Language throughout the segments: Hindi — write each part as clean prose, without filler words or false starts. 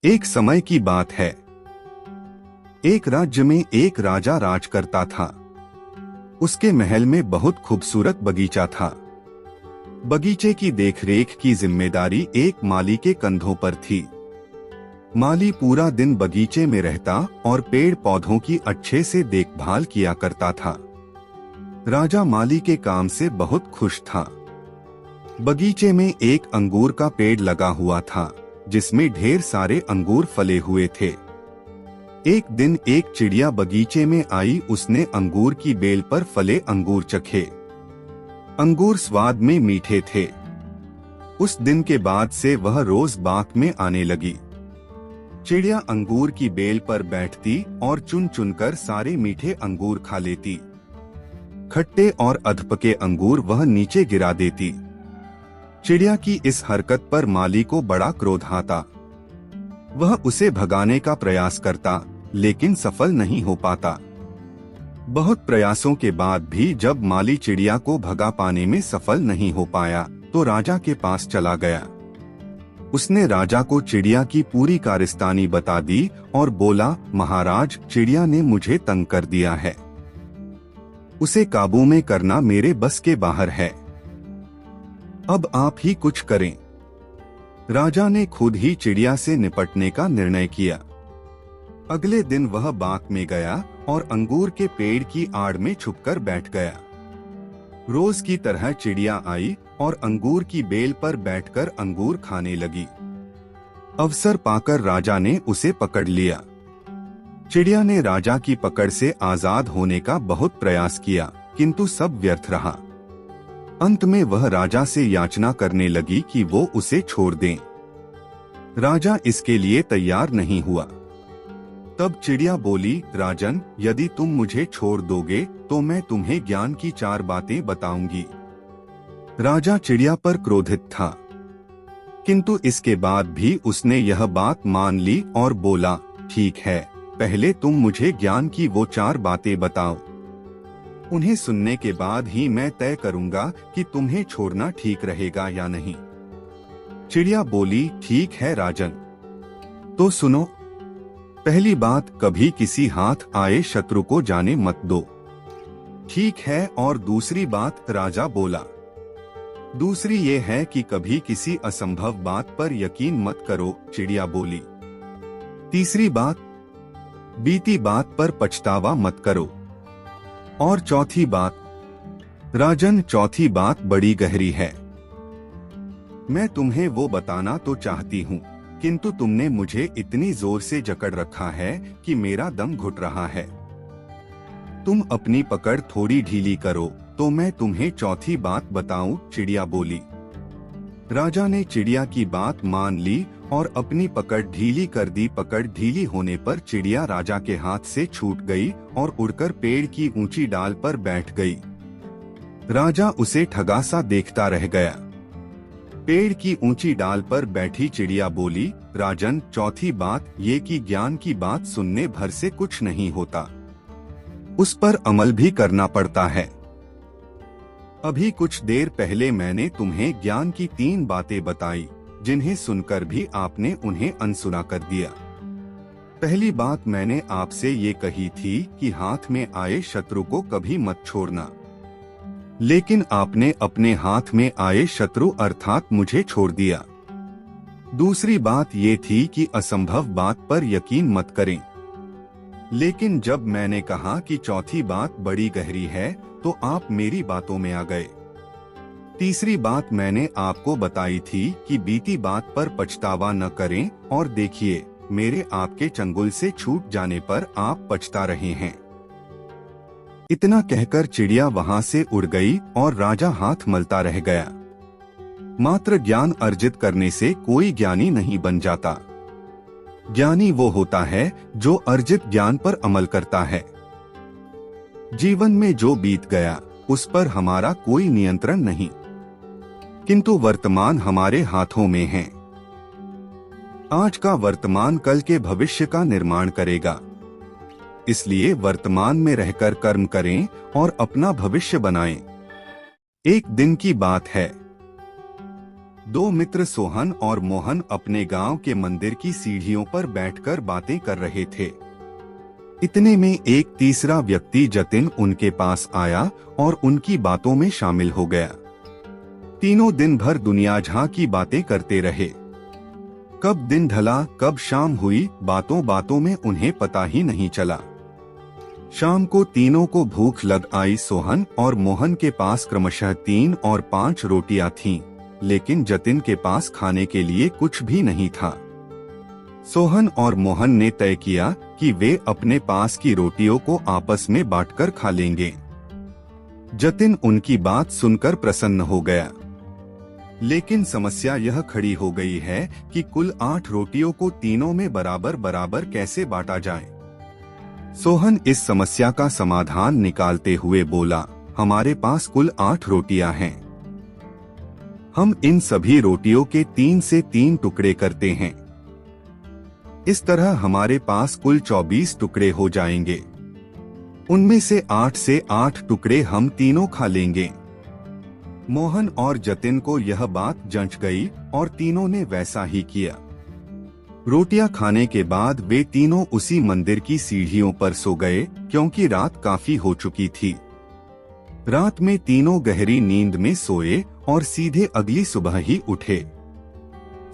एक समय की बात है। एक राज्य में एक राजा राज करता था। उसके महल में बहुत खूबसूरत बगीचा था। बगीचे की देखरेख की जिम्मेदारी एक माली के कंधों पर थी। माली पूरा दिन बगीचे में रहता और पेड़ पौधों की अच्छे से देखभाल किया करता था। राजा माली के काम से बहुत खुश था। बगीचे में एक अंगूर का पेड़ लगा हुआ था, जिसमें ढेर सारे अंगूर फले हुए थे। एक दिन एक चिड़िया बगीचे में आई। उसने अंगूर की बेल पर फले अंगूर चखे। अंगूर स्वाद में मीठे थे। उस दिन के बाद से वह रोज बाग में आने लगी। चिड़िया अंगूर की बेल पर बैठती और चुन चुनकर सारे मीठे अंगूर खा लेती। खट्टे और अधपके अंगूर वह नीचे गिरा देती। चिड़िया की इस हरकत पर माली को बड़ा क्रोध आता। वह उसे भगाने का प्रयास करता, लेकिन सफल नहीं हो पाता। बहुत प्रयासों के बाद भी जब माली चिड़िया को भगा पाने में सफल नहीं हो पाया, तो राजा के पास चला गया। उसने राजा को चिड़िया की पूरी कारस्तानी बता दी और बोला, महाराज, चिड़िया ने मुझे तंग कर दिया है। उसे काबू में करना मेरे बस के बाहर है। अब आप ही कुछ करें। राजा ने खुद ही चिड़िया से निपटने का निर्णय किया। अगले दिन वह बाग में गया और अंगूर के पेड़ की आड़ में छुपकर बैठ गया। रोज की तरह चिड़िया आई और अंगूर की बेल पर बैठकर अंगूर खाने लगी। अवसर पाकर राजा ने उसे पकड़ लिया। चिड़िया ने राजा की पकड़ से आजाद होने का बहुत प्रयास किया, किंतु सब व्यर्थ रहा। अंत में वह राजा से याचना करने लगी कि वो उसे छोड़ दें। राजा इसके लिए तैयार नहीं हुआ। तब चिड़िया बोली, राजन, यदि तुम मुझे छोड़ दोगे तो मैं तुम्हें ज्ञान की 4 बातें बताऊंगी। राजा चिड़िया पर क्रोधित था, किंतु इसके बाद भी उसने यह बात मान ली और बोला, ठीक है, पहले तुम मुझे ज्ञान की वो 4 बातें बताओ। उन्हें सुनने के बाद ही मैं तय करूंगा कि तुम्हें छोड़ना ठीक रहेगा या नहीं। चिड़िया बोली, ठीक है राजन, तो सुनो। पहली बात, कभी किसी हाथ आए शत्रु को जाने मत दो। ठीक है, और दूसरी बात, राजा बोला। दूसरी ये है कि कभी किसी असंभव बात पर यकीन मत करो, चिड़िया बोली। तीसरी बात, बीती बात पर पछतावा मत करो। और चौथी बात, राजन, चौथी बात बड़ी गहरी है। मैं तुम्हें वो बताना तो चाहती हूँ, किंतु तुमने मुझे इतनी जोर से जकड़ रखा है कि मेरा दम घुट रहा है। तुम अपनी पकड़ थोड़ी ढीली करो तो मैं तुम्हें चौथी बात बताऊं, चिड़िया बोली। राजा ने चिड़िया की बात मान ली और अपनी पकड़ ढीली कर दी। पकड़ ढीली होने पर चिड़िया राजा के हाथ से छूट गई और उड़कर पेड़ की ऊंची डाल पर बैठ गई। राजा उसे ठगा सा देखता रह गया। पेड़ की ऊंची डाल पर बैठी चिड़िया बोली, राजन, चौथी बात ये कि ज्ञान की बात सुनने भर से कुछ नहीं होता, उस पर अमल भी करना पड़ता है। अभी कुछ देर पहले मैंने तुम्हें ज्ञान की 3 बातें बताई, जिन्हें सुनकर भी आपने उन्हें अनसुना कर दिया। पहली बात मैंने आपसे ये कही थी कि हाथ में आए शत्रु को कभी मत छोड़ना, लेकिन आपने अपने हाथ में आए शत्रु अर्थात मुझे छोड़ दिया। दूसरी बात ये थी कि असंभव बात पर यकीन मत करें, लेकिन जब मैंने कहा कि चौथी बात बड़ी गहरी है तो आप मेरी बातों में आ गए। तीसरी बात मैंने आपको बताई थी कि बीती बात पर पछतावा न करें, और देखिए, मेरे आपके चंगुल से छूट जाने पर आप पछता रहे हैं। इतना कहकर चिड़िया वहां से उड़ गई और राजा हाथ मलता रह गया। मात्र ज्ञान अर्जित करने से कोई ज्ञानी नहीं बन जाता। ज्ञानी वो होता है जो अर्जित ज्ञान पर अमल करता है। जीवन में जो बीत गया उस पर हमारा कोई नियंत्रण नहीं, किंतु वर्तमान हमारे हाथों में है। आज का वर्तमान कल के भविष्य का निर्माण करेगा। इसलिए वर्तमान में रहकर कर्म करें और अपना भविष्य बनाएं। एक दिन की बात है। दो मित्र सोहन और मोहन अपने गांव के मंदिर की सीढ़ियों पर बैठकर बातें कर रहे थे। इतने में एक तीसरा व्यक्ति जतिन उनके पास आया और उनकी बातों में शामिल हो गया। तीनों दिन भर दुनिया जहां की बातें करते रहे। कब दिन ढला कब शाम हुई, बातों बातों में उन्हें पता ही नहीं चला। शाम को तीनों को भूख लग आई। सोहन और मोहन के पास क्रमशः 3 और 5 रोटियां थीं, लेकिन जतिन के पास खाने के लिए कुछ भी नहीं था। सोहन और मोहन ने तय किया कि वे अपने पास की रोटियों को आपस में बांटकर खा लेंगे। जतिन उनकी बात सुनकर प्रसन्न हो गया, लेकिन समस्या यह खड़ी हो गई है कि कुल 8 रोटियों को तीनों में बराबर बराबर कैसे बांटा जाए। सोहन इस समस्या का समाधान निकालते हुए बोला, हमारे पास कुल 8 रोटियां हैं। हम इन सभी रोटियों के 3 से 3 टुकड़े करते हैं। इस तरह हमारे पास कुल 24 टुकड़े हो जाएंगे। उनमें से 8 से 8 टुकड़े हम तीनों खा लेंगे। मोहन और जतिन को यह बात जंच गई और तीनों ने वैसा ही किया। रोटियां खाने के बाद वे तीनों उसी मंदिर की सीढ़ियों पर सो गए, क्योंकि रात काफी हो चुकी थी। रात में तीनों गहरी नींद में सोए और सीधे अगली सुबह ही उठे।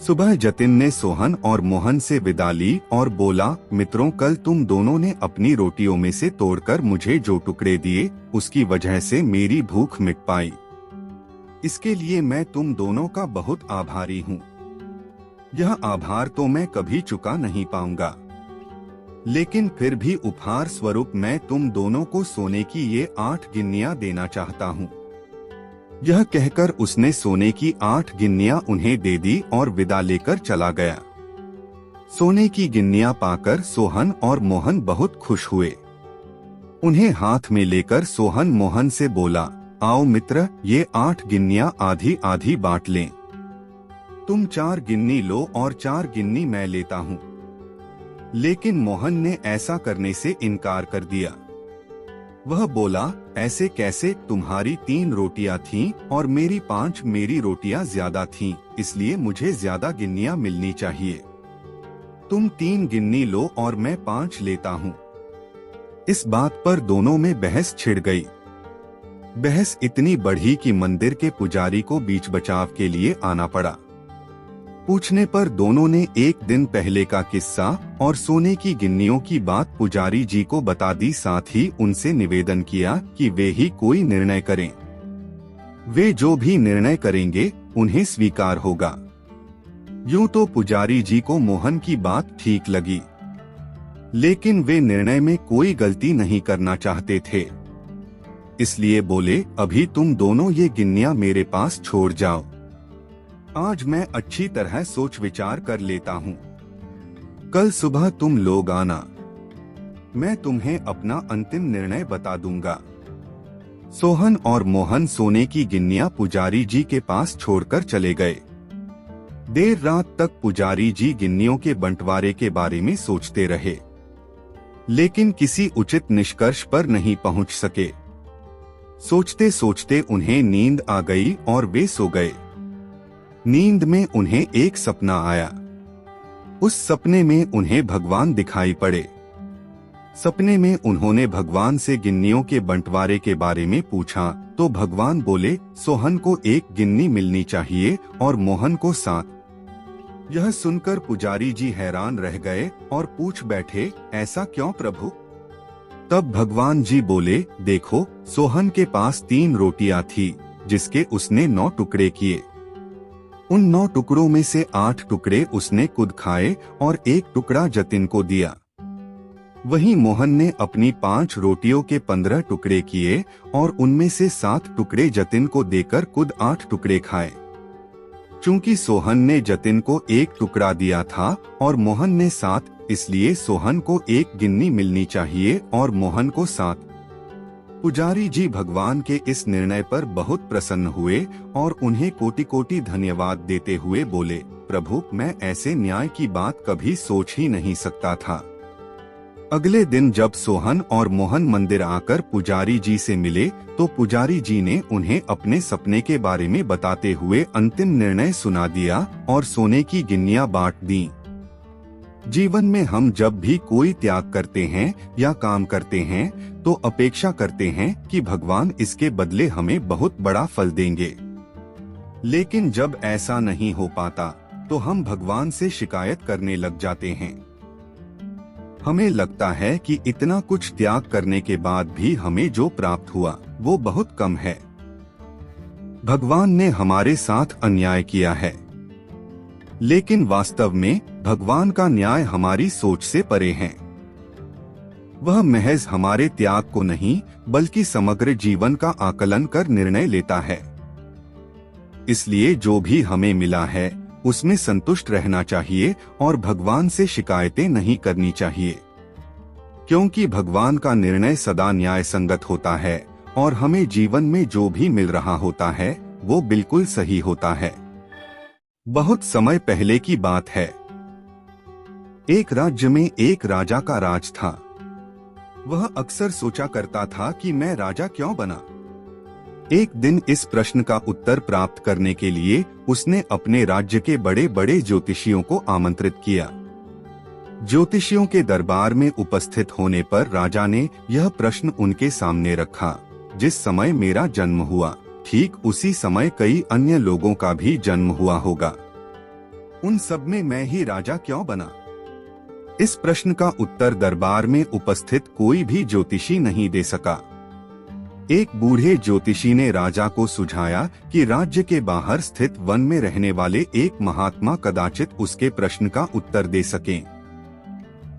सुबह जतिन ने सोहन और मोहन से विदा ली और बोला, मित्रों, कल तुम दोनों ने अपनी रोटियों में से तोड़कर मुझे जो टुकड़े दिए, उसकी वजह से मेरी भूख मिट पाई। इसके लिए मैं तुम दोनों का बहुत आभारी हूँ। यह आभार तो मैं कभी चुका नहीं पाऊंगा, लेकिन फिर भी उपहार स्वरूप मैं तुम दोनों को सोने की ये 8 गिन्नियां देना चाहता हूँ। यह कहकर उसने सोने की 8 गिन्नियां उन्हें दे दी और विदा लेकर चला गया। सोने की गिन्नियां पाकर सोहन और मोहन बहुत खुश हुए। उन्हें हाथ में लेकर सोहन मोहन से बोला, आओ मित्र, ये 8 गिन्नियां आधी आधी बांट लें। तुम 4 गिन्नी लो और 4 गिन्नी मैं लेता हूँ। लेकिन मोहन ने ऐसा करने से इनकार कर दिया। वह बोला, ऐसे कैसे, तुम्हारी 3 रोटियां थीं और मेरी 5, मेरी रोटियां ज्यादा थीं, इसलिए मुझे ज्यादा गिन्नियां मिलनी चाहिए। तुम 3 गिन्नी लो और मैं 5 लेता हूँ। इस बात पर दोनों में बहस छिड़ गई। बहस इतनी बढ़ी कि मंदिर के पुजारी को बीच बचाव के लिए आना पड़ा। पूछने पर दोनों ने एक दिन पहले का किस्सा और सोने की गिन्नियों की बात पुजारी जी को बता दी। साथ ही उनसे निवेदन किया कि वे ही कोई निर्णय करें। वे जो भी निर्णय करेंगे उन्हें स्वीकार होगा। यूं तो पुजारी जी को मोहन की बात ठीक लगी, लेकिन वे निर्णय में कोई गलती नहीं करना चाहते थे। इसलिए बोले, अभी तुम दोनों ये गिन्नियां मेरे पास छोड़ जाओ। आज मैं अच्छी तरह सोच विचार कर लेता हूँ। कल सुबह तुम लोग आना, मैं तुम्हें अपना अंतिम निर्णय बता दूंगा। सोहन और मोहन सोने की गिन्नियां पुजारी जी के पास छोड़कर चले गए। देर रात तक पुजारी जी गिन्नियों के बंटवारे के बारे में सोचते रहे, लेकिन किसी उचित निष्कर्ष पर नहीं पहुंच सके। सोचते सोचते उन्हें नींद आ गई और वे सो गए। नींद में उन्हें एक सपना आया। उस सपने में उन्हें भगवान दिखाई पड़े। सपने में उन्होंने भगवान से गिन्नियों के बंटवारे के बारे में पूछा तो भगवान बोले, सोहन को 1 गिन्नी मिलनी चाहिए और मोहन को 7। यह सुनकर पुजारी जी हैरान रह गए और पूछ बैठे, ऐसा क्यों प्रभु? तब भगवान जी बोले, देखो, सोहन के पास 3 रोटियां थी, जिसके उसने 9 टुकड़े किए। उन 9 टुकड़ों में से 8 टुकड़े उसने खुद खाए और 1 टुकड़ा जतिन को दिया। वहीं मोहन ने अपनी 5 रोटियों के 15 टुकड़े किए और उनमें से 7 टुकड़े जतिन को देकर खुद 8 टुकड़े खाए। चूंकि सोहन ने जतिन को 1 टुकड़ा दिया था और मोहन ने 7, इसलिए सोहन को 1 गिन्नी मिलनी चाहिए और मोहन को 7। पुजारी जी भगवान के इस निर्णय पर बहुत प्रसन्न हुए और उन्हें कोटि कोटि धन्यवाद देते हुए बोले, प्रभु, मैं ऐसे न्याय की बात कभी सोच ही नहीं सकता था। अगले दिन जब सोहन और मोहन मंदिर आकर पुजारी जी से मिले तो पुजारी जी ने उन्हें अपने सपने के बारे में बताते हुए अंतिम निर्णय सुना दिया और सोने की गिन्नियां बांट दी। जीवन में हम जब भी कोई त्याग करते हैं या काम करते हैं तो अपेक्षा करते हैं कि भगवान इसके बदले हमें बहुत बड़ा फल देंगे, लेकिन जब ऐसा नहीं हो पाता तो हम भगवान से शिकायत करने लग जाते हैं। हमें लगता है कि इतना कुछ त्याग करने के बाद भी हमें जो प्राप्त हुआ वो बहुत कम है। भगवान ने हमारे साथ अन्याय किया है, लेकिन वास्तव में भगवान का न्याय हमारी सोच से परे है। वह महज हमारे त्याग को नहीं बल्कि समग्र जीवन का आकलन कर निर्णय लेता है। इसलिए जो भी हमें मिला है उसमें संतुष्ट रहना चाहिए और भगवान से शिकायतें नहीं करनी चाहिए, क्योंकि भगवान का निर्णय सदा न्याय संगत होता है और हमें जीवन में जो भी मिल रहा होता है वो बिल्कुल सही होता है। बहुत समय पहले की बात है। एक राज्य में एक राजा का राज था। वह अक्सर सोचा करता था कि मैं राजा क्यों बना। एक दिन इस प्रश्न का उत्तर प्राप्त करने के लिए उसने अपने राज्य के बड़े बड़े ज्योतिषियों को आमंत्रित किया। ज्योतिषियों के दरबार में उपस्थित होने पर राजा ने यह प्रश्न उनके सामने रखा, जिस समय मेरा जन्म हुआ ठीक उसी समय कई अन्य लोगों का भी जन्म हुआ होगा। उन सब में मैं ही राजा क्यों बना? इस प्रश्न का उत्तर दरबार में उपस्थित कोई भी ज्योतिषी नहीं दे सका। एक बूढ़े ज्योतिषी ने राजा को सुझाया कि राज्य के बाहर स्थित वन में रहने वाले एक महात्मा कदाचित उसके प्रश्न का उत्तर दे सकें।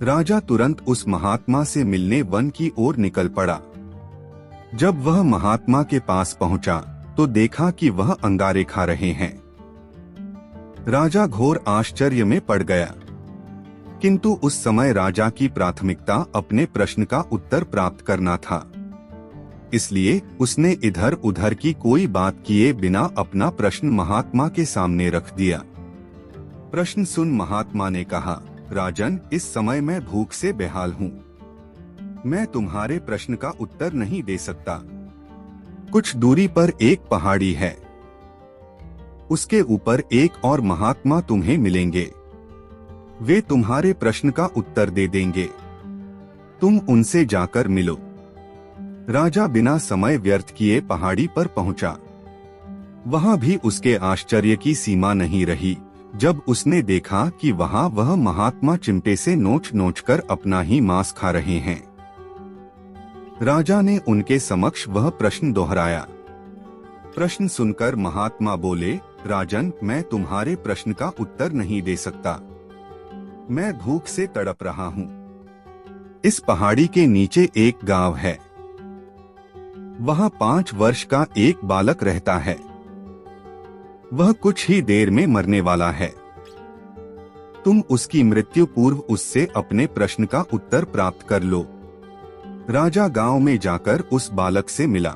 राजा तुरंत उस महात्मा से मिलने वन की ओर निकल पड़ा। जब वह महात्मा के पास पहुंचा तो देखा कि वह अंगारे खा रहे हैं। राजा घोर आश्चर्य में पड़ गया, किंतु उस समय राजा की प्राथमिकता अपने प्रश्न का उत्तर प्राप्त करना था। इसलिए उसने इधर उधर की कोई बात किए बिना अपना प्रश्न महात्मा के सामने रख दिया। प्रश्न सुन महात्मा ने कहा, राजन, इस समय मैं भूख से बेहाल हूँ। मैं तुम्हारे प्रश्न का उत्तर नहीं दे सकता। कुछ दूरी पर एक पहाड़ी है, उसके ऊपर एक और महात्मा तुम्हें मिलेंगे। वे तुम्हारे प्रश्न का उत्तर दे देंगे। तुम उनसे जाकर मिलो। राजा बिना समय व्यर्थ किए पहाड़ी पर पहुंचा। वहां भी उसके आश्चर्य की सीमा नहीं रही जब उसने देखा कि वहां वह महात्मा चिमटे से नोच नोच कर अपना ही मांस खा रहे हैं। राजा ने उनके समक्ष वह प्रश्न दोहराया। प्रश्न सुनकर महात्मा बोले, राजन, मैं तुम्हारे प्रश्न का उत्तर नहीं दे सकता। मैं भूख से तड़प रहा हूँ। इस पहाड़ी के नीचे एक गांव है। वहां 5 वर्ष का एक बालक रहता है। वह कुछ ही देर में मरने वाला है। तुम उसकी मृत्यु पूर्व उससे अपने प्रश्न का उत्तर प्राप्त कर लो। राजा गांव में जाकर उस बालक से मिला।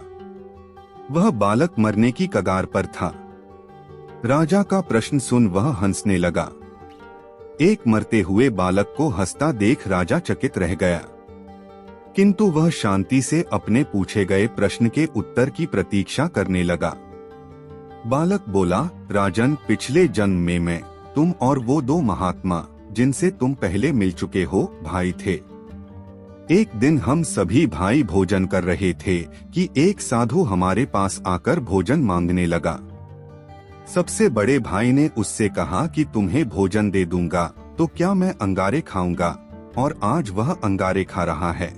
वह बालक मरने की कगार पर था। राजा का प्रश्न सुन वह हंसने लगा। एक मरते हुए बालक को हंसता देख राजा चकित रह गया, किंतु वह शांति से अपने पूछे गए प्रश्न के उत्तर की प्रतीक्षा करने लगा। बालक बोला, राजन, पिछले जन्म में मैं, तुम और वो 2 महात्मा जिनसे तुम पहले मिल चुके हो, भाई थे। एक दिन हम सभी भाई भोजन कर रहे थे कि एक साधु हमारे पास आकर भोजन मांगने लगा। सबसे बड़े भाई ने उससे कहा कि तुम्हें भोजन दे दूंगा तो क्या मैं अंगारे खाऊंगा, और आज वह अंगारे खा रहा है।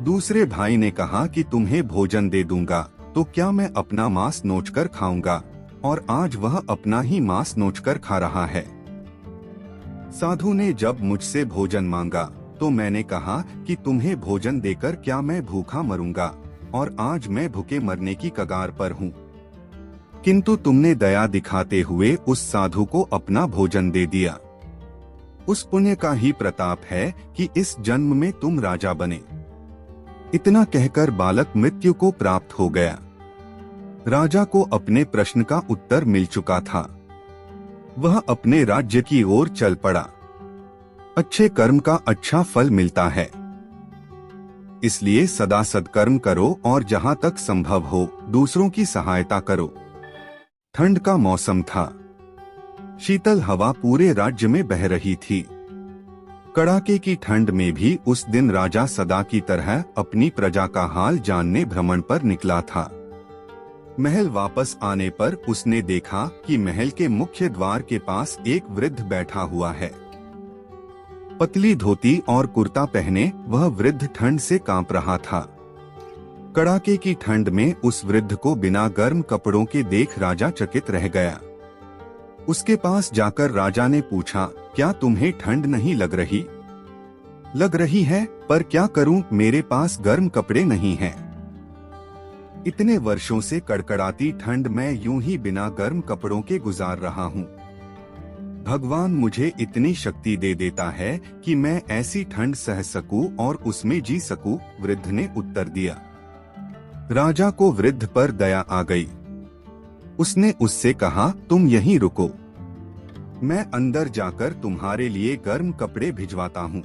दूसरे भाई ने कहा कि तुम्हें भोजन दे दूंगा तो क्या मैं अपना मांस नोचकर खाऊंगा, और आज वह अपना ही मांस नोचकर खा रहा है। साधु ने जब मुझसे भोजन मांगा तो मैंने कहा कि तुम्हें भोजन देकर क्या मैं भूखा मरूंगा, और आज मैं भूखे मरने की कगार पर हूँ। किंतु तुमने दया दिखाते हुए उस साधु को अपना भोजन दे दिया। उस पुण्य का ही प्रताप है कि इस जन्म में तुम राजा बने। इतना कहकर बालक मृत्यु को प्राप्त हो गया। राजा को अपने प्रश्न का उत्तर मिल चुका था। वह अपने राज्य की ओर चल पड़ा। अच्छे कर्म का अच्छा फल मिलता है। इसलिए सदा सत्कर्म करो और जहाँ तक संभव हो दूसरों की सहायता करो। ठंड का मौसम था। शीतल हवा पूरे राज्य में बह रही थी। कड़ाके की ठंड में भी उस दिन राजा सदा की तरह अपनी प्रजा का हाल जानने भ्रमण पर निकला था। महल वापस आने पर उसने देखा कि महल के मुख्य द्वार के पास एक वृद्ध बैठा हुआ है। पतली धोती और कुर्ता पहने वह वृद्ध ठंड से कांप रहा था। कड़ाके की ठंड में उस वृद्ध को बिना गर्म कपड़ों के देख राजा चकित रह गया। उसके पास जाकर राजा ने पूछा, क्या तुम्हें ठंड नहीं लग रही? लग रही है, पर क्या करूं, मेरे पास गर्म कपड़े नहीं हैं। इतने वर्षों से कड़कड़ाती ठंड मैं यूं ही बिना गर्म कपड़ों के गुजार रहा हूं। भगवान मुझे इतनी शक्ति दे देता है कि मैं ऐसी ठंड सह सकूं और उसमें जी सकूं, वृद्ध ने उत्तर दिया। राजा को वृद्ध पर दया आ गई। उसने उससे कहा, तुम यहीं रुको, मैं अंदर जाकर तुम्हारे लिए गर्म कपड़े भिजवाता हूँ।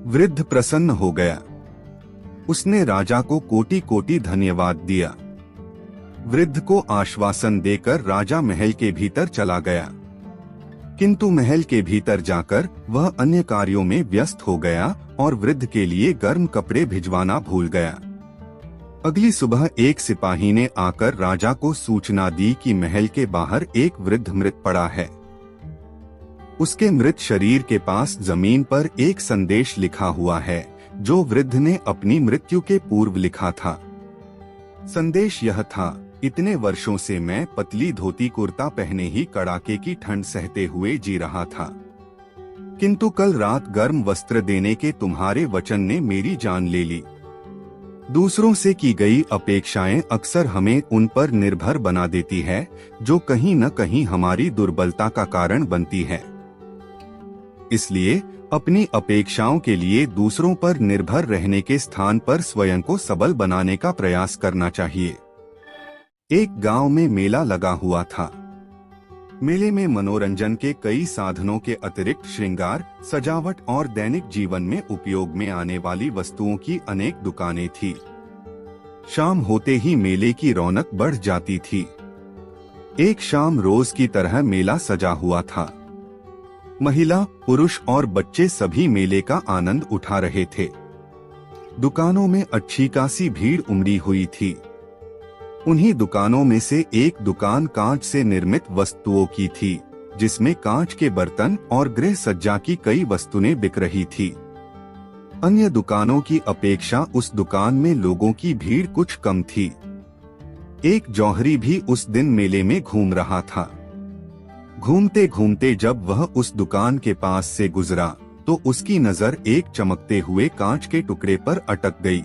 वृद्ध प्रसन्न हो गया। उसने राजा को कोटि कोटि धन्यवाद दिया। वृद्ध को आश्वासन देकर राजा महल के भीतर चला गया, किंतु महल के भीतर जाकर वह अन्य कार्यों में व्यस्त हो गया और वृद्ध के लिए गर्म कपड़े भिजवाना भूल गया। अगली सुबह एक सिपाही ने आकर राजा को सूचना दी कि महल के बाहर एक वृद्ध मृत पड़ा है। उसके मृत शरीर के पास जमीन पर एक संदेश लिखा हुआ है, जो वृद्ध ने अपनी मृत्यु के पूर्व लिखा था। संदेश यह था, इतने वर्षों से मैं पतली धोती कुर्ता पहने ही कड़ाके की ठंड सहते हुए जी रहा था, किंतु कल रात गर्म वस्त्र देने के तुम्हारे वचन ने मेरी जान ले ली। दूसरों से की गई अपेक्षाएं अक्सर हमें उन पर निर्भर बना देती है, जो कहीं न कहीं हमारी दुर्बलता का कारण बनती है। इसलिए अपनी अपेक्षाओं के लिए दूसरों पर निर्भर रहने के स्थान पर स्वयं को सबल बनाने का प्रयास करना चाहिए। एक गांव में मेला लगा हुआ था। मेले में मनोरंजन के कई साधनों के अतिरिक्त श्रृंगार, सजावट और दैनिक जीवन में उपयोग में आने वाली वस्तुओं की अनेक दुकानें थी। शाम होते ही मेले की रौनक बढ़ जाती थी। एक शाम रोज की तरह मेला सजा हुआ था। महिला, पुरुष और बच्चे सभी मेले का आनंद उठा रहे थे। दुकानों में अच्छी खासी भीड़ उमड़ी हुई थी। उन्हीं दुकानों में से एक दुकान कांच से निर्मित वस्तुओं की थी, जिसमें कांच के बर्तन और गृह सज्जा की कई वस्तुएं बिक रही थी। अन्य दुकानों की अपेक्षा उस दुकान में लोगों की भीड़ कुछ कम थी। एक जौहरी भी उस दिन मेले में घूम रहा था। घूमते घूमते जब वह उस दुकान के पास से गुजरा तो उसकी नजर एक चमकते हुए कांच के टुकड़े पर अटक गई।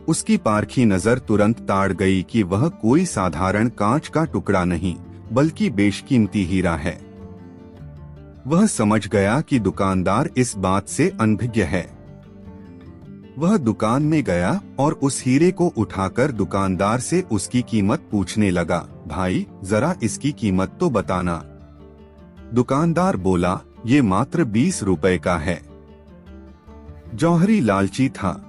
उसकी पारखी नजर तुरंत ताड़ गई कि वह कोई साधारण कांच का टुकड़ा नहीं, बल्कि बेशकीमती हीरा है। वह समझ गया कि दुकानदार इस बात से अनभिज्ञ है। वह दुकान में गया और उस हीरे को उठाकर दुकानदार से उसकी कीमत पूछने लगा। भाई, जरा इसकी कीमत तो बताना। दुकानदार बोला, ये मात्र 20 रुपए का है। जौहरी लालची था।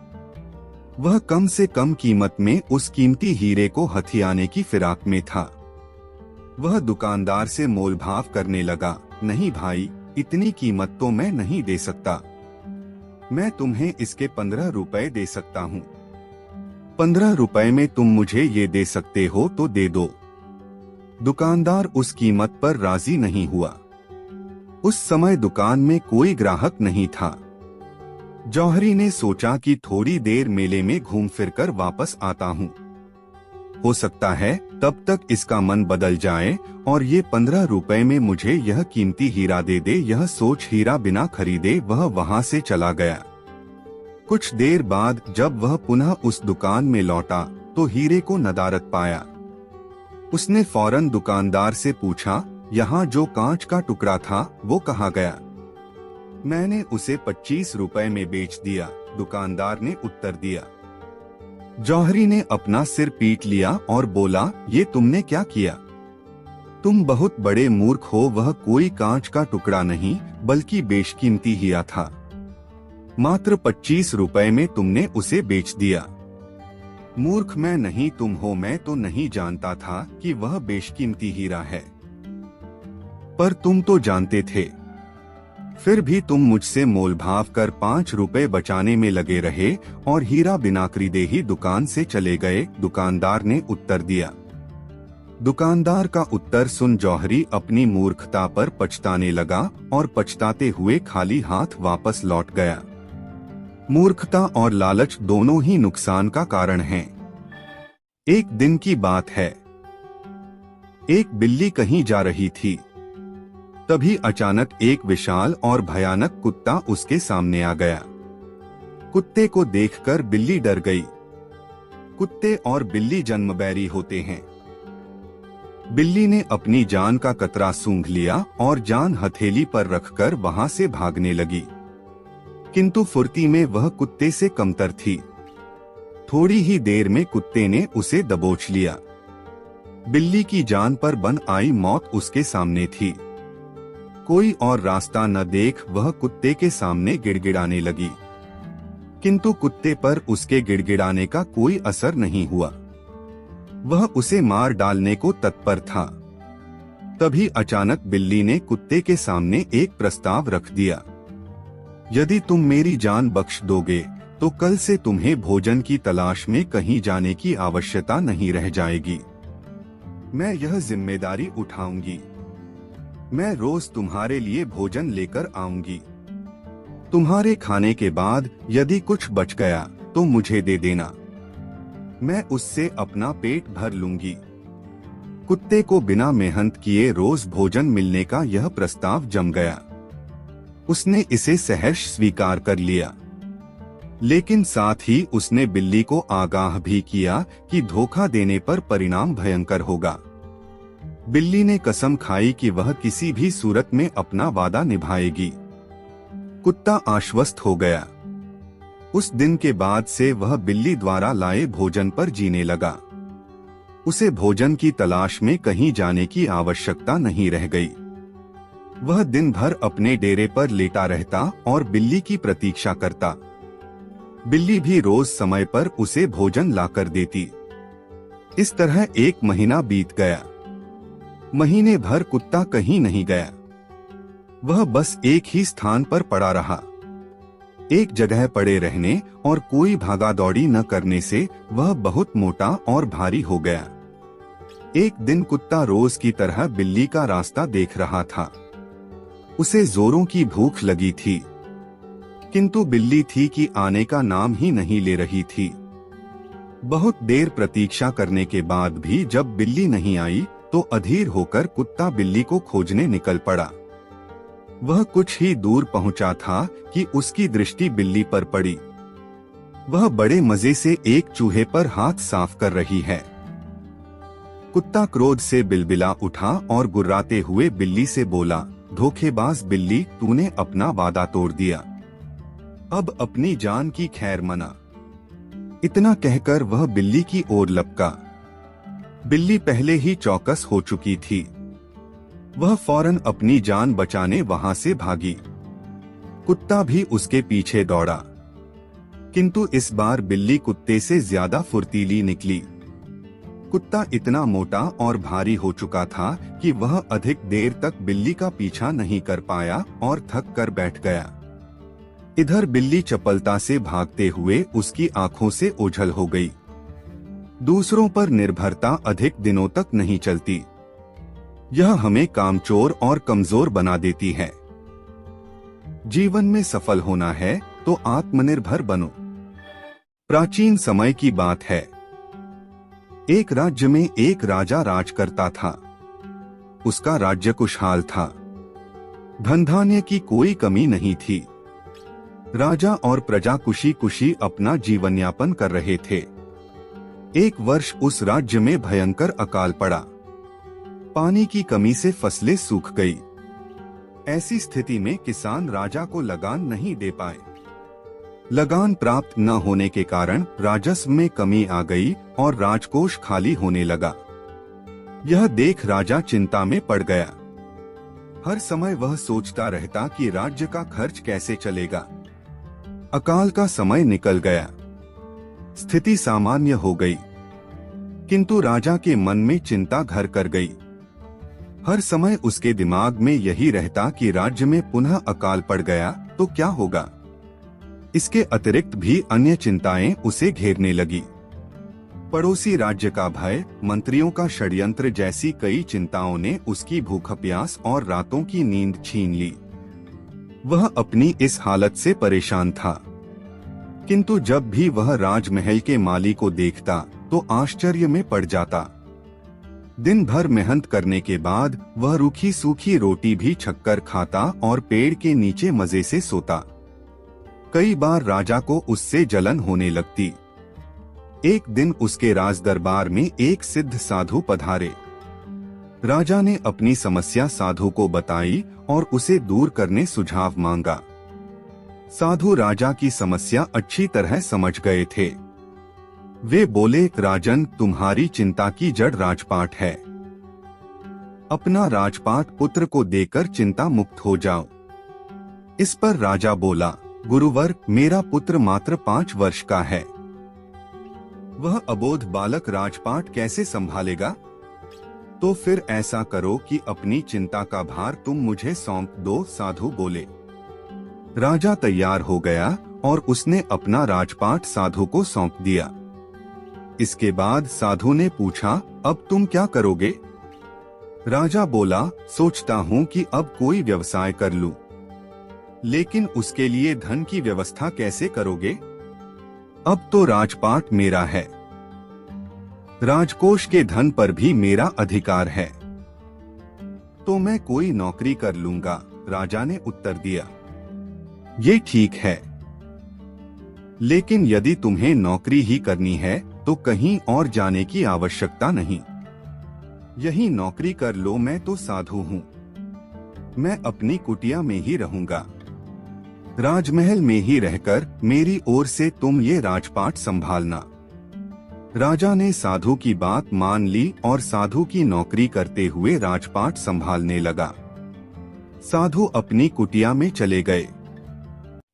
वह कम से कम कीमत में उस कीमती हीरे को हथियाने की फिराक में था। वह दुकानदार से मोलभाव करने लगा। नहीं भाई, इतनी कीमत तो मैं नहीं दे सकता। मैं तुम्हें इसके 15 रुपए दे सकता हूँ। 15 रुपए में तुम मुझे ये दे सकते हो तो दे दो। दुकानदार उस कीमत पर राजी नहीं हुआ। उस समय दुकान में कोई ग्राहक नहीं था। जौहरी ने सोचा कि थोड़ी देर मेले में घूम फिरकर वापस आता हूँ। हो सकता है तब तक इसका मन बदल जाए और ये 15 रुपए में मुझे यह कीमती हीरा दे दे। यह सोच हीरा बिना खरीदे वह वहां से चला गया। कुछ देर बाद जब वह पुनः उस दुकान में लौटा तो हीरे को नदारद पाया। उसने फौरन दुकानदार से पूछा, यहाँ जो कांच का टुकड़ा था वो कहाँ गया? मैंने उसे 25 रुपए में बेच दिया, दुकानदार ने उत्तर दिया। जौहरी ने अपना सिर पीट लिया और बोला, ये तुमने क्या किया? तुम बहुत बड़े मूर्ख हो। वह कोई कांच का टुकड़ा नहीं बल्कि बेशकीमती हीरा था। मात्र 25 रुपए में तुमने उसे बेच दिया। मूर्ख मैं नहीं तुम हो, मैं तो नहीं जानता था कि वह बेशकीमती हीरा है। पर तुम तो जानते थे, फिर भी तुम मुझसे मोलभाव कर 5 रुपए बचाने में लगे रहे और हीरा बिना खरीदे ही दुकान से चले गए, दुकानदार ने उत्तर दिया। दुकानदार का उत्तर सुन जौहरी अपनी मूर्खता पर पछताने लगा और पछताते हुए खाली हाथ वापस लौट गया। मूर्खता और लालच दोनों ही नुकसान का कारण हैं। एक दिन की बात है, एक बिल्ली कहीं जा रही थी। तभी अचानक एक विशाल और भयानक कुत्ता उसके सामने आ गया। कुत्ते को देखकर बिल्ली डर गई। कुत्ते और बिल्ली जन्मबैरी होते हैं। बिल्ली ने अपनी जान का कतरा सूंघ लिया और जान हथेली पर रखकर वहां से भागने लगी, किंतु फुर्ती में वह कुत्ते से कमतर थी। थोड़ी ही देर में कुत्ते ने उसे दबोच लिया। बिल्ली की जान पर बन आई मौत उसके सामने थी। कोई और रास्ता न देख वह कुत्ते के सामने गिड़गिड़ाने लगी, किंतु कुत्ते पर उसके गिड़गिड़ाने का कोई असर नहीं हुआ। वह उसे मार डालने को तत्पर था। तभी अचानक बिल्ली ने कुत्ते के सामने एक प्रस्ताव रख दिया। यदि तुम मेरी जान बख्श दोगे तो कल से तुम्हें भोजन की तलाश में कहीं जाने की आवश्यकता नहीं रह जाएगी। मैं यह जिम्मेदारी उठाऊंगी। मैं रोज तुम्हारे लिए भोजन लेकर आऊंगी। तुम्हारे खाने के बाद यदि कुछ बच गया तो मुझे दे देना। मैं उससे अपना पेट भर लूंगी। कुत्ते को बिना मेहनत किए रोज भोजन मिलने का यह प्रस्ताव जम गया। उसने इसे सहर्ष स्वीकार कर लिया, लेकिन साथ ही उसने बिल्ली को आगाह भी किया कि धोखा देने पर परिणाम भयंकर होगा। बिल्ली ने कसम खाई कि वह किसी भी सूरत में अपना वादा निभाएगी। कुत्ता आश्वस्त हो गया। उस दिन के बाद से वह बिल्ली द्वारा लाए भोजन पर जीने लगा। उसे भोजन की तलाश में कहीं जाने की आवश्यकता नहीं रह गई। वह दिन भर अपने डेरे पर लेटा रहता और बिल्ली की प्रतीक्षा करता। बिल्ली भी रोज समय पर उसे भोजन लाकर देती। इस तरह 1 महीना बीत गया। महीने भर कुत्ता कहीं नहीं गया। वह बस एक ही स्थान पर पड़ा रहा। एक जगह पड़े रहने और कोई भागा दौड़ी न करने से वह बहुत मोटा और भारी हो गया। एक दिन कुत्ता रोज की तरह बिल्ली का रास्ता देख रहा था। उसे जोरों की भूख लगी थी, किंतु बिल्ली थी कि आने का नाम ही नहीं ले रही थी। बहुत देर प्रतीक्षा करने के बाद भी जब बिल्ली नहीं आई तो अधीर होकर कुत्ता बिल्ली को खोजने निकल पड़ा। वह कुछ ही दूर पहुंचा था कि उसकी दृष्टि बिल्ली पर पड़ी। वह बड़े मजे से एक चूहे पर हाथ साफ कर रही है। कुत्ता क्रोध से बिलबिला उठा और गुर्राते हुए बिल्ली से बोला, धोखेबाज बिल्ली, तूने अपना वादा तोड़ दिया। अब अपनी जान की खैर मना। इतना कहकर वह बिल्ली की ओर लपका। बिल्ली पहले ही चौकस हो चुकी थी। वह फौरन अपनी जान बचाने वहां से भागी। कुत्ता भी उसके पीछे दौड़ा, किंतु इस बार बिल्ली कुत्ते से ज्यादा फुर्तीली निकली। कुत्ता इतना मोटा और भारी हो चुका था कि वह अधिक देर तक बिल्ली का पीछा नहीं कर पाया और थक कर बैठ गया। इधर बिल्ली चपलता से भागते हुए उसकी आंखों से ओझल हो गई। दूसरों पर निर्भरता अधिक दिनों तक नहीं चलती। यह हमें कामचोर और कमजोर बना देती है। जीवन में सफल होना है तो आत्मनिर्भर बनो। प्राचीन समय की बात है। एक राज्य में एक राजा राज करता था। उसका राज्य खुशहाल था। धन धान्य की कोई कमी नहीं थी। राजा और प्रजा खुशी खुशी अपना जीवन यापन कर रहे थे। एक वर्ष उस राज्य में भयंकर अकाल पड़ा। पानी की कमी से फसलें सूख गई। ऐसी स्थिति में किसान राजा को लगान नहीं दे पाए। लगान प्राप्त न होने के कारण राजस्व में कमी आ गई और राजकोष खाली होने लगा। यह देख राजा चिंता में पड़ गया। हर समय वह सोचता रहता कि राज्य का खर्च कैसे चलेगा। अकाल का समय निकल गया, स्थिति सामान्य हो गई, किंतु राजा के मन में चिंता घर कर गई। हर समय उसके दिमाग में यही रहता कि राज्य में पुनः अकाल पड़ गया तो क्या होगा। इसके अतिरिक्त भी अन्य चिंताएं उसे घेरने लगी। पड़ोसी राज्य का भय, मंत्रियों का षड्यंत्र जैसी कई चिंताओं ने उसकी भूख प्यास और रातों की नींद छीन ली। वह अपनी इस हालत से परेशान था, किंतु जब भी वह राजमहल के माली को देखता तो आश्चर्य में पड़ जाता। दिन भर मेहनत करने के बाद वह रूखी सूखी रोटी भी छककर खाता और पेड़ के नीचे मजे से सोता। कई बार राजा को उससे जलन होने लगती। एक दिन उसके राज दरबार में एक सिद्ध साधु पधारे। राजा ने अपनी समस्या साधु को बताई और उसे दूर करने सुझाव मांगा। साधु राजा की समस्या अच्छी तरह समझ गए थे। वे बोले, राजन, तुम्हारी चिंता की जड़ राजपाट है। अपना राजपाट पुत्र को देकर चिंता मुक्त हो जाओ। इस पर राजा बोला, गुरुवर, मेरा पुत्र मात्र 5 वर्ष का है। वह अबोध बालक राजपाट कैसे संभालेगा? तो फिर ऐसा करो कि अपनी चिंता का भार तुम मुझे सौंप दो, साधु बोले। राजा तैयार हो गया और उसने अपना राजपाट साधु को सौंप दिया। इसके बाद साधु ने पूछा, अब तुम क्या करोगे? राजा बोला, सोचता हूँ कि अब कोई व्यवसाय कर लूं। लेकिन उसके लिए धन की व्यवस्था कैसे करोगे? अब तो राजपाट मेरा है, राजकोष के धन पर भी मेरा अधिकार है, तो मैं कोई नौकरी कर लूंगा, राजा ने उत्तर दिया। ये ठीक है, लेकिन यदि तुम्हें नौकरी ही करनी है तो कहीं और जाने की आवश्यकता नहीं। यही नौकरी कर लो, मैं तो साधु हूँ, मैं अपनी कुटिया में ही रहूंगा। राजमहल में ही रहकर मेरी ओर से तुम ये राजपाट संभालना। राजा ने साधु की बात मान ली और साधु की नौकरी करते हुए राजपाट संभालने लगा। साधु अपनी कुटिया में चले गए।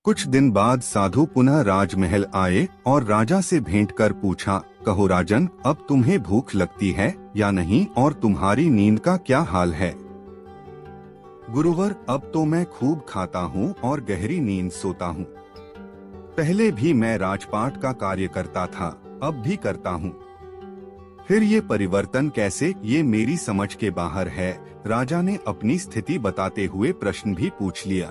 कुछ दिन बाद साधु पुनः राजमहल आए और राजा से भेंट कर पूछा, कहो राजन, अब तुम्हें भूख लगती है या नहीं और तुम्हारी नींद का क्या हाल है? गुरुवर, अब तो मैं खूब खाता हूँ और गहरी नींद सोता हूँ। पहले भी मैं राजपाट का कार्य करता था, अब भी करता हूँ। फिर ये परिवर्तन कैसे, ये मेरी समझ के बाहर है। राजा ने अपनी स्थिति बताते हुए प्रश्न भी पूछ लिया।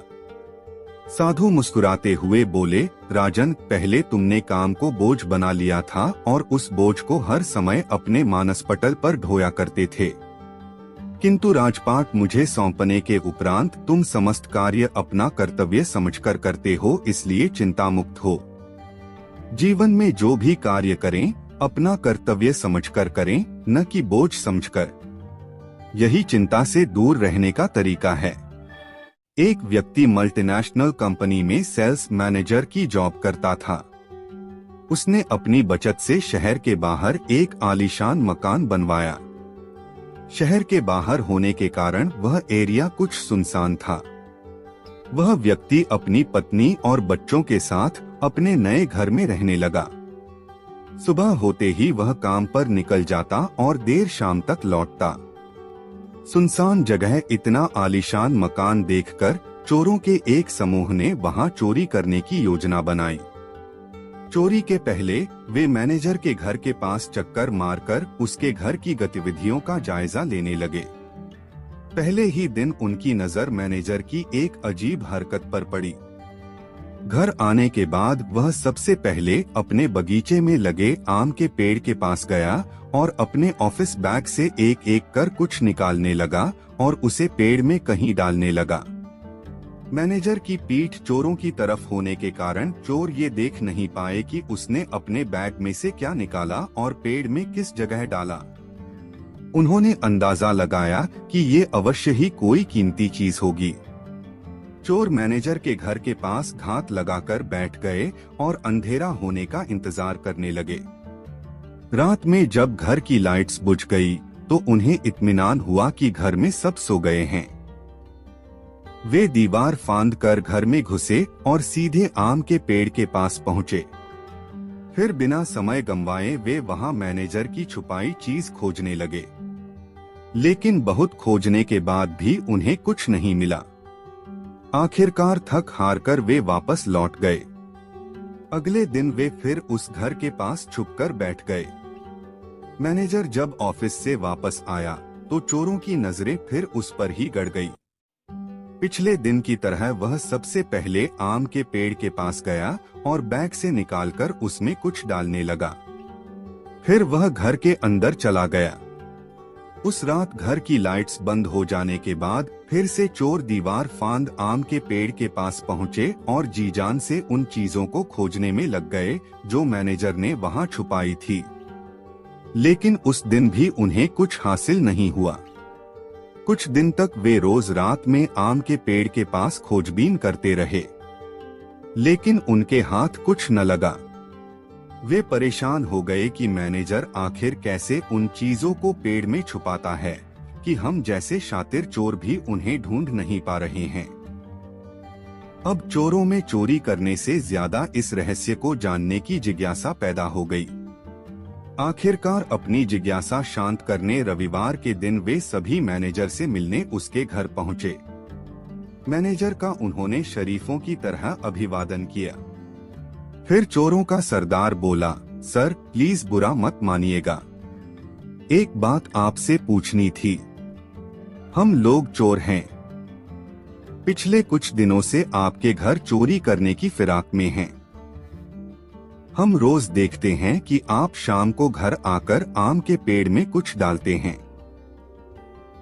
साधु मुस्कुराते हुए बोले, राजन, पहले तुमने काम को बोझ बना लिया था और उस बोझ को हर समय अपने मानस पटल पर ढोया करते थे, किंतु राजपाट मुझे सौंपने के उपरांत तुम समस्त कार्य अपना कर्तव्य समझकर करते हो, इसलिए चिंता मुक्त हो। जीवन में जो भी कार्य करें अपना कर्तव्य समझकर करें, न कि बोझ समझकर। यही चिंता से दूर रहने का तरीका है। एक व्यक्ति मल्टीनेशनल कंपनी में सेल्स मैनेजर की जॉब करता था। उसने अपनी बचत से शहर के बाहर एक आलीशान मकान बनवाया। शहर के बाहर होने के कारण वह एरिया कुछ सुनसान था। वह व्यक्ति अपनी पत्नी और बच्चों के साथ अपने नए घर में रहने लगा। सुबह होते ही वह काम पर निकल जाता और देर शाम तक लौटता। सुनसान जगह इतना आलीशान मकान देखकर चोरों के एक समूह ने वहां चोरी करने की योजना बनाई। चोरी के पहले वे मैनेजर के घर के पास चक्कर मारकर उसके घर की गतिविधियों का जायजा लेने लगे। पहले ही दिन उनकी नजर मैनेजर की एक अजीब हरकत पर पड़ी। घर आने के बाद वह सबसे पहले अपने बगीचे में लगे आम के पेड़ के पास गया और अपने ऑफिस बैग से एक एक कर कुछ निकालने लगा और उसे पेड़ में कहीं डालने लगा। मैनेजर की पीठ चोरों की तरफ होने के कारण चोर ये देख नहीं पाए कि उसने अपने बैग में से क्या निकाला और पेड़ में किस जगह डाला। उन्होंने अंदाजा लगाया कि ये अवश्य ही कोई कीमती चीज होगी। चोर मैनेजर के घर के पास घात लगाकर बैठ गए और अंधेरा होने का इंतजार करने लगे। रात में जब घर की लाइट्स बुझ गई तो उन्हें इत्मीनान हुआ कि घर में सब सो गए हैं। वे दीवार फांद कर घर में घुसे और सीधे आम के पेड़ के पास पहुंचे। फिर बिना समय गंवाए वे वहां मैनेजर की छुपाई चीज खोजने लगे, लेकिन बहुत खोजने के बाद भी उन्हें कुछ नहीं मिला। आखिरकार थक हार कर वे वापस लौट गए। अगले दिन वे फिर उस घर के पास छुपकर बैठ गए। मैनेजर जब ऑफिस से वापस आया तो चोरों की नजरें फिर उस पर ही गड़ गई। पिछले दिन की तरह वह सबसे पहले आम के पेड़ के पास गया और बैग से निकालकर उसमें कुछ डालने लगा। फिर वह घर के अंदर चला गया। उस रात घर की लाइट्स बंद हो जाने के बाद फिर से चोर दीवार फांद आम के पेड़ के पास पहुंचे और जी जान से उन चीजों को खोजने में लग गए जो मैनेजर ने वहां छुपाई थी। लेकिन उस दिन भी उन्हें कुछ हासिल नहीं हुआ। कुछ दिन तक वे रोज रात में आम के पेड़ के पास खोजबीन करते रहे, लेकिन उनके हाथ कुछ न लगा। वे परेशान हो गए कि मैनेजर आखिर कैसे उन चीजों को पेड़ में छुपाता है कि हम जैसे शातिर चोर भी उन्हें ढूंढ नहीं पा रहे हैं। अब चोरों में चोरी करने से ज्यादा इस रहस्य को जानने की जिज्ञासा पैदा हो गई। आखिरकार अपनी जिज्ञासा शांत करने रविवार के दिन वे सभी मैनेजर से मिलने उसके घर पहुंचे। मैनेजर का उन्होंने शरीफों की तरह अभिवादन किया। फिर चोरों का सरदार बोला, सर प्लीज बुरा मत मानिएगा, एक बात आपसे पूछनी थी। हम लोग चोर हैं। पिछले कुछ दिनों से आपके घर चोरी करने की फिराक में हैं। हम रोज देखते हैं कि आप शाम को घर आकर आम के पेड़ में कुछ डालते हैं,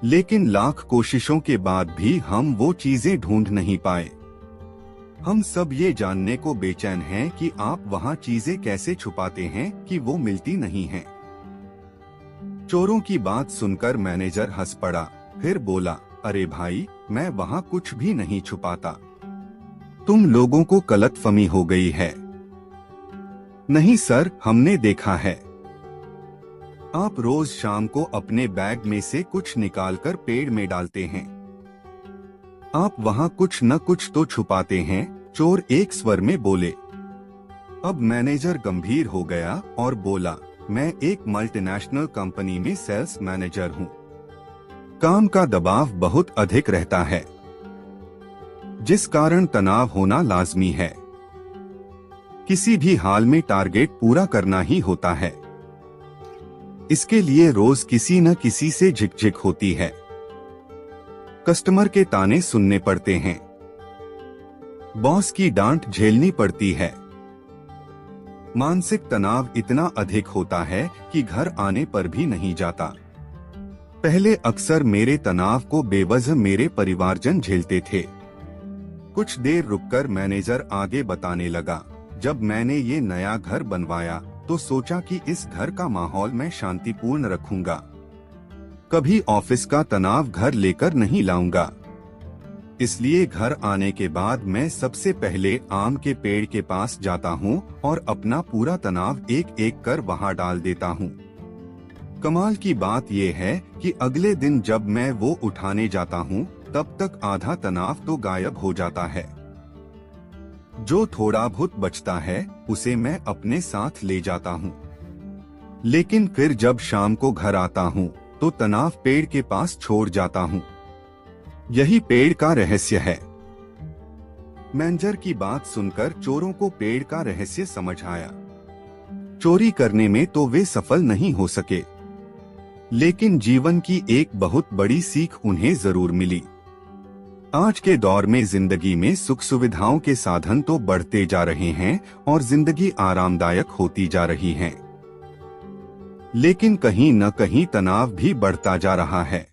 लेकिन लाख कोशिशों के बाद भी हम वो चीजें ढूंढ नहीं पाए। हम सब ये जानने को बेचैन हैं कि आप वहाँ चीजें कैसे छुपाते हैं कि वो मिलती नहीं हैं। चोरों की बात सुनकर मैनेजर हंस पड़ा, फिर बोला, अरे भाई, मैं वहाँ कुछ भी नहीं छुपाता। तुम लोगों को गलतफहमी हो गई है। नहीं सर, हमने देखा है। आप रोज शाम को अपने बैग में से कुछ निकालकर पेड़ में डालते हैं। आप वहाँ कुछ न कुछ तो छुपाते हैं, चोर एक स्वर में बोले। अब मैनेजर गंभीर हो गया और बोला, मैं एक मल्टीनेशनल कंपनी में सेल्स मैनेजर हूँ। काम का दबाव बहुत अधिक रहता है, जिस कारण तनाव होना लाजमी है। किसी भी हाल में टारगेट पूरा करना ही होता है। इसके लिए रोज किसी न किसी से झिकझिक होती है। कस्टमर के ताने सुनने पड़ते हैं, बॉस की डांट झेलनी पड़ती है। मानसिक तनाव इतना अधिक होता है कि घर आने पर भी नहीं जाता। पहले अक्सर मेरे तनाव को बेवजह मेरे परिवारजन झेलते थे। कुछ देर रुककर मैनेजर आगे बताने लगा, जब मैंने ये नया घर बनवाया तो सोचा कि इस घर का माहौल मैं शांतिपूर्ण रखूंगा। कभी ऑफिस का तनाव घर लेकर नहीं लाऊंगा। इसलिए घर आने के बाद मैं सबसे पहले आम के पेड़ के पास जाता हूँ और अपना पूरा तनाव एक एक कर वहाँ डाल देता हूँ। कमाल की बात यह है कि अगले दिन जब मैं वो उठाने जाता हूँ तब तक आधा तनाव तो गायब हो जाता है। जो थोड़ा बहुत बचता है उसे मैं अपने साथ ले जाता हूँ। लेकिन फिर जब शाम को घर आता हूँ तो तनाव पेड़ के पास छोड़ जाता हूँ। यही पेड़ का रहस्य है। मैनेजर की बात सुनकर चोरों को पेड़ का रहस्य समझ आया। चोरी करने में तो वे सफल नहीं हो सके, लेकिन जीवन की एक बहुत बड़ी सीख उन्हें जरूर मिली। आज के दौर में जिंदगी में सुख सुविधाओं के साधन तो बढ़ते जा रहे हैं और जिंदगी आरामदायक होती जा रही है, लेकिन कहीं न कहीं तनाव भी बढ़ता जा रहा है।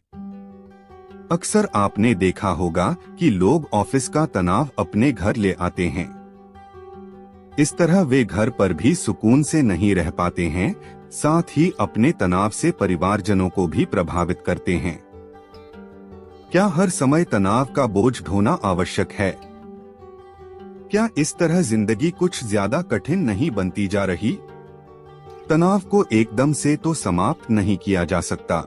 अक्सर आपने देखा होगा कि लोग ऑफिस का तनाव अपने घर ले आते हैं। इस तरह वे घर पर भी सुकून से नहीं रह पाते हैं, साथ ही अपने तनाव से परिवारजनों को भी प्रभावित करते हैं। क्या हर समय तनाव का बोझ ढोना आवश्यक है? क्या इस तरह जिंदगी कुछ ज्यादा कठिन नहीं बनती जा रही? तनाव को एकदम से तो समाप्त नहीं किया जा सकता,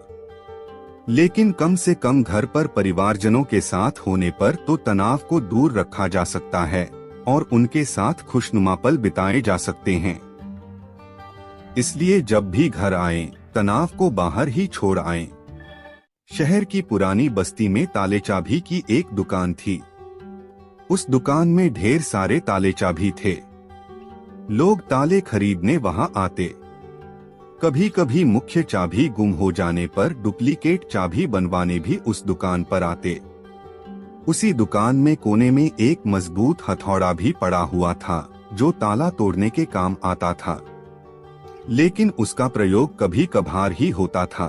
लेकिन कम से कम घर पर परिवारजनों के साथ होने पर तो तनाव को दूर रखा जा सकता है और उनके साथ खुशनुमा पल बिताए जा सकते हैं। इसलिए जब भी घर आएं, तनाव को बाहर ही छोड़ आएं। शहर की पुरानी बस्ती में ताले चाबी की एक दुकान थी। उस दुकान में ढेर सारे ताले चाबी थे। लोग ताले खरीदने वहां आते। कभी कभी मुख्य चाबी गुम हो जाने पर डुप्लीकेट चाबी बनवाने भी उस दुकान पर आते। उसी दुकान में कोने में एक मजबूत हथौड़ा भी पड़ा हुआ था जो ताला तोड़ने के काम आता था, लेकिन उसका प्रयोग कभी कभार ही होता था।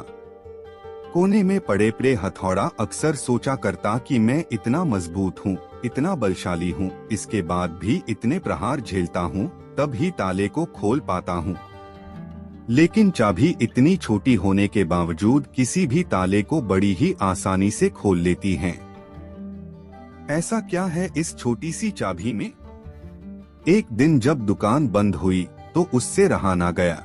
कोने में पड़े पड़े हथौड़ा अक्सर सोचा करता कि मैं इतना मजबूत हूँ, इतना बलशाली हूँ, इसके बाद भी इतने प्रहार झेलता हूँ, तब ही ताले को खोल पाता हूँ। लेकिन चाबी इतनी छोटी होने के बावजूद किसी भी ताले को बड़ी ही आसानी से खोल लेती हैं। ऐसा क्या है इस छोटी सी चाबी में? एक दिन जब दुकान बंद हुई तो उससे रहा ना गया।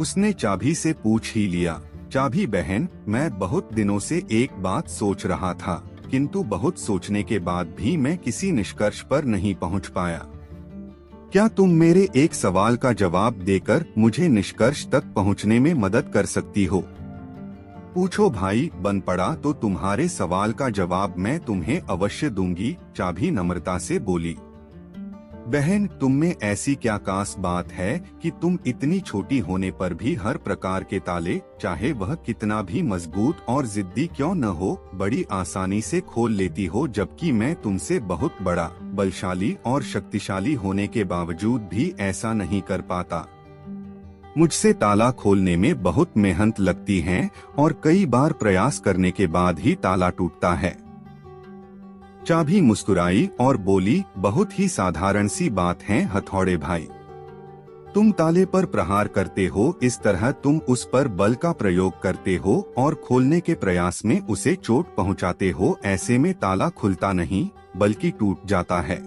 उसने चाबी से पूछ ही लिया, चाबी बहन, मैं बहुत दिनों से एक बात सोच रहा था, किंतु बहुत सोचने के बाद भी मैं किसी निष्कर्ष पर नहीं पहुंच पाया। क्या तुम मेरे एक सवाल का जवाब देकर मुझे निष्कर्ष तक पहुंचने में मदद कर सकती हो? पूछो भाई, बन पड़ा तो तुम्हारे सवाल का जवाब मैं तुम्हें अवश्य दूंगी, चाबी नम्रता से बोली। बहन, तुम में ऐसी क्या खास बात है कि तुम इतनी छोटी होने पर भी हर प्रकार के ताले, चाहे वह कितना भी मजबूत और जिद्दी क्यों न हो, बड़ी आसानी से खोल लेती हो, जबकि मैं तुमसे बहुत बड़ा, बलशाली और शक्तिशाली होने के बावजूद भी ऐसा नहीं कर पाता। मुझसे ताला खोलने में बहुत मेहनत लगती है और कई बार प्रयास करने के बाद ही ताला टूटता है। चाबी मुस्कुराई और बोली, बहुत ही साधारण सी बात है हथौड़े भाई। तुम ताले पर प्रहार करते हो, इस तरह तुम उस पर बल का प्रयोग करते हो और खोलने के प्रयास में उसे चोट पहुंचाते हो। ऐसे में ताला खुलता नहीं बल्कि टूट जाता है,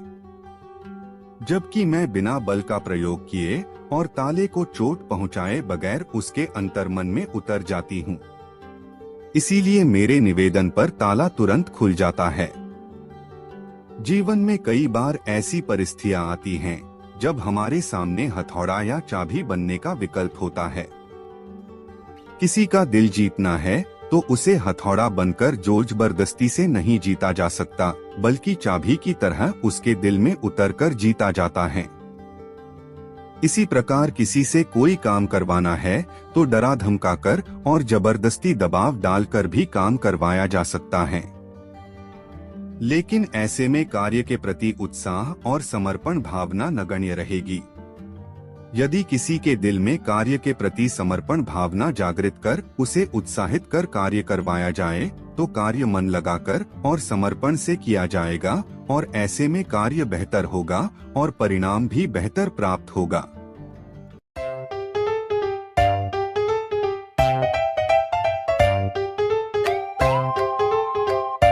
जबकि मैं बिना बल का प्रयोग किए और ताले को चोट पहुंचाए बगैर उसके अंतर्मन में उतर जाती हूँ। इसीलिए मेरे निवेदन पर ताला तुरंत खुल जाता है। जीवन में कई बार ऐसी परिस्थितियां आती हैं जब हमारे सामने हथौड़ा या चाबी बनने का विकल्प होता है। किसी का दिल जीतना है तो उसे हथौड़ा बनकर जोर जबरदस्ती से नहीं जीता जा सकता, बल्कि चाबी की तरह उसके दिल में उतरकर जीता जाता है। इसी प्रकार किसी से कोई काम करवाना है तो डरा धमकाकर और जबरदस्ती दबाव डालकर भी काम करवाया जा सकता है। लेकिन ऐसे में कार्य के प्रति उत्साह और समर्पण भावना नगण्य रहेगी। यदि किसी के दिल में कार्य के प्रति समर्पण भावना जागृत कर उसे उत्साहित कर कार्य करवाया जाए तो कार्य मन लगाकर और समर्पण से किया जाएगा और ऐसे में कार्य बेहतर होगा और परिणाम भी बेहतर प्राप्त होगा।